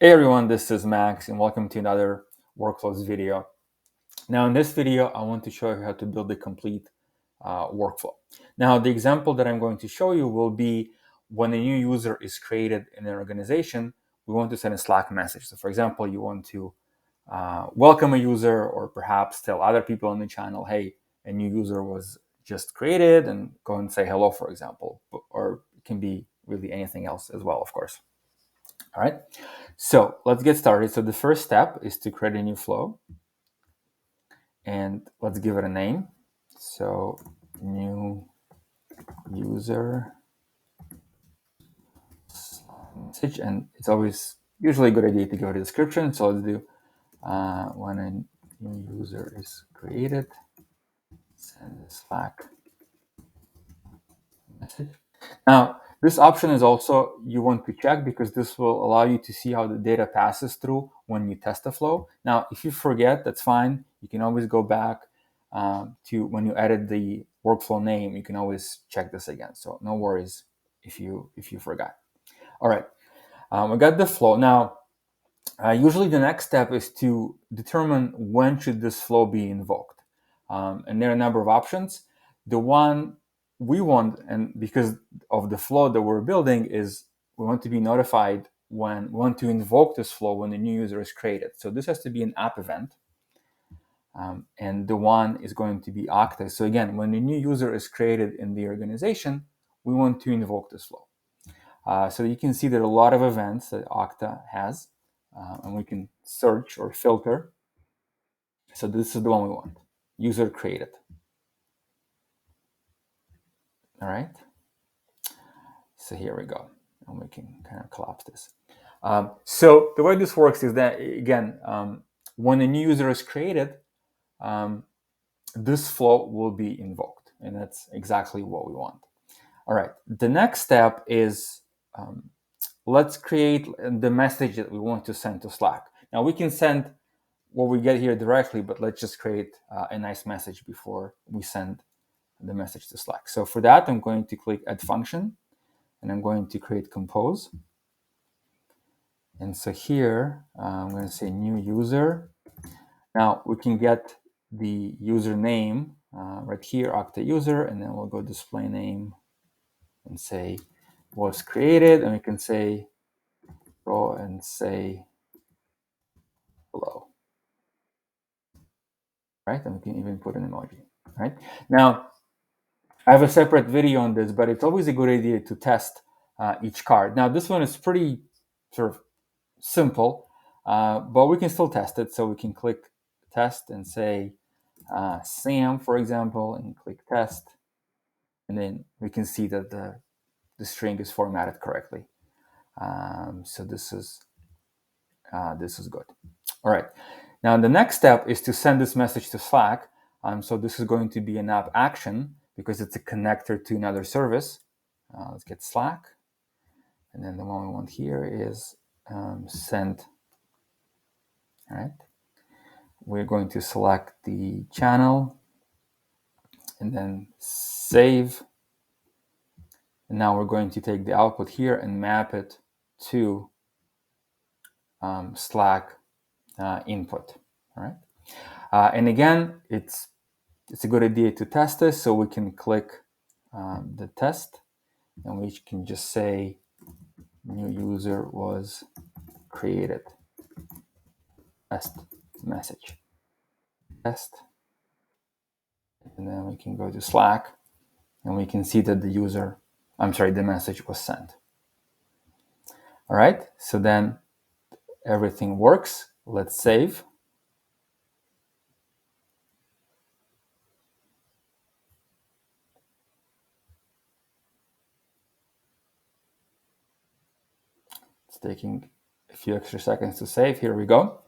Hey everyone, this is Max and welcome to another workflows video. Now in this video, I want to show you how to build a complete workflow. Now the example that I'm going to show you will be when a new user is created in an organization, we want to send a Slack message. So for example, you want to welcome a user or perhaps tell other people on the channel, hey, a new user was just created, and go and say hello, for example, or it can be really anything else as well, of course. All right, so let's get started. So the first step is to create a new flow, and let's give it a name. So new user message, and it's always usually a good idea to give it a description. So let's do when a new user is created, send a Slack message. Now, this option is also you want to check because this will allow you to see how the data passes through when you test the flow. Now, if you forget, that's fine. You can always go back to when you edit the workflow name. You can always check this again. So no worries if you forgot. All right, we got the flow. Now, usually the next step is to determine when should this flow be invoked. And there are a number of options. The one we want, and because of the flow that we're building, is we want to be notified when we want to invoke this flow when a new user is created. So this has to be an app event. And the one is going to be Okta. So again, when a new user is created in the organization, we want to invoke this flow. So you can see there are a lot of events that Okta has, and we can search or filter. So this is the one we want, user created. All right. So here we go, and we can kind of collapse this. So the way this works is that, again, when a new user is created, this flow will be invoked, and that's exactly what we want. All right, the next step is let's create the message that we want to send to Slack. Now we can send what we get here directly, but let's just create a nice message before we send the message to Slack. So for that, I'm going to click Add Function, and I'm going to create Compose. And so here, I'm going to say New User. Now we can get the username right here, Okta User, and then we'll go Display Name and say was created, and we can say go and say hello. Right, and we can even put an emoji. Right, now I have a separate video on this, but it's always a good idea to test each card. Now this one is pretty sort of simple, but we can still test it. So we can click test and say Sam, for example, and click test, and then we can see that the string is formatted correctly. So this is good. All right. Now the next step is to send this message to Slack. So this is going to be an app action because it's a connector to another service. Let's get Slack. And then the one we want here is send. All right. We're going to select the channel and then save. And now we're going to take the output here and map it to Slack input. All right. And again, it's a good idea to test this, so we can click the test, and we can just say new user was created. Test message. Test. And then we can go to Slack, and we can see that the message was sent. All right, so then everything works. Let's save. It's taking a few extra seconds to save. Here we go.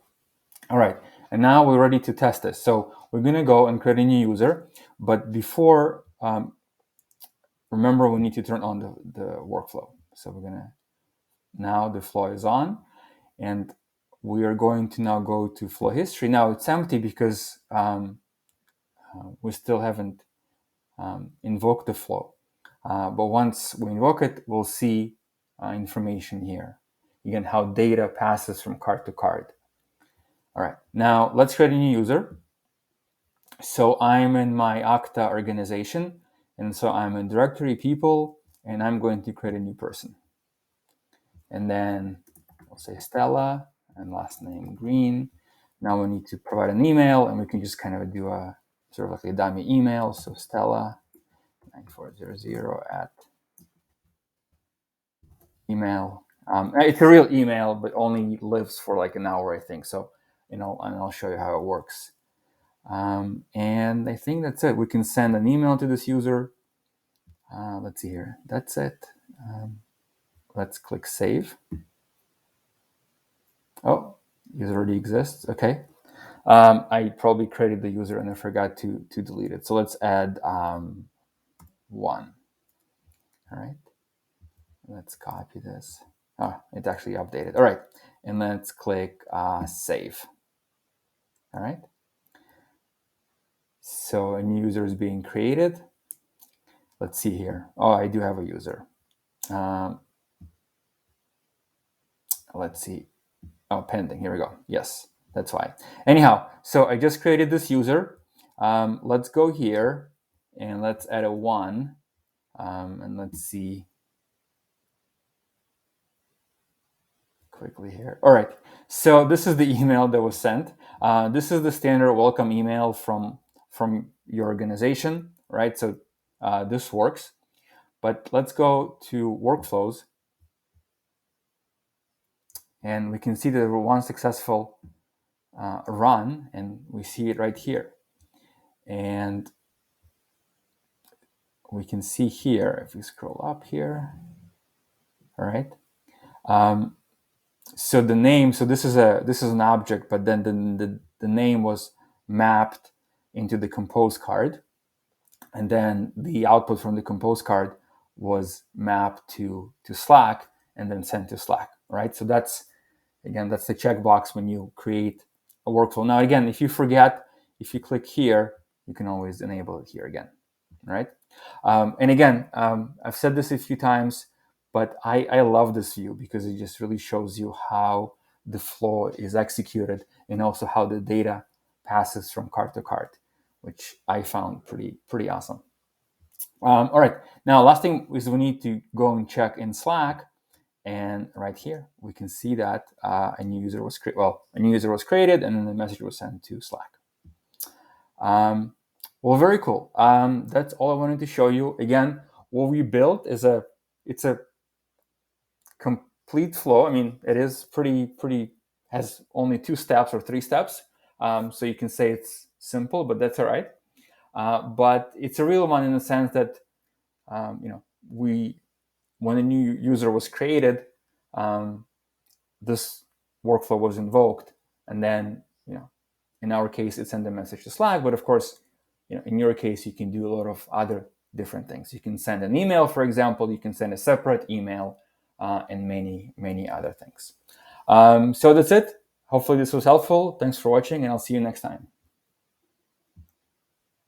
All right, and now we're ready to test this. So we're gonna go and create a new user, but before, remember we need to turn on the workflow. So we're gonna, now the flow is on, and we are going to now go to flow history. Now it's empty because we still haven't invoked the flow. But once we invoke it, we'll see information here. again, how data passes from card to card. All right, now let's create a new user. So I'm in my Okta organization, and so I'm in directory people, and I'm going to create a new person. And then we'll say Stella and last name Green. Now we need to provide an email, and we can just kind of do a sort of like a dummy email. So Stella 9400 at email. It's a real email, but only lives for like an hour, I think. So, and I'll show you how it works. And I think that's it. We can send an email to this user. Let's see here. That's it. Let's click save. Oh, user already exists. Okay. I probably created the user and I forgot to delete it. So let's add one. All right. Let's copy this. Oh, it actually updated. All right. And let's click save. All right. So a new user is being created. Let's see here. Oh, I do have a user. Let's see. Oh, pending. Here we go. Yes, that's why. Anyhow, so I just created this user. Let's go here and let's add a 1. And let's see quickly here. All right. So this is the email that was sent. This is the standard welcome email from your organization, right? So this works. But let's go to workflows. And we can see that one successful run, and we see it right here. And we can see here, if we scroll up here, all right. So the name, so this is an object, but then the name was mapped into the compose card, and then the output from the compose card was mapped to Slack and then sent to Slack, right? So that's the checkbox when you create a workflow. Now, again, if you forget, if you click here, you can always enable it here again, right? And again, I've said this a few times, but I love this view because it just really shows you how the flow is executed and also how the data passes from card to card, which I found pretty awesome. All right, now last thing is we need to go and check in Slack, and right here we can see that a new user was created, and then the message was sent to Slack. Well, very cool. That's all I wanted to show you. Again, what we built is it's a complete flow. I mean, it is pretty has only 2 steps or 3 steps. So you can say it's simple, but that's all right. But it's a real one in the sense that when a new user was created, this workflow was invoked, and then in our case it sent a message to Slack. But of course, in your case, you can do a lot of other different things. You can send an email, for example. You can send a separate email, and many other things. So that's it. Hopefully this was helpful. Thanks for watching, and I'll see you next time.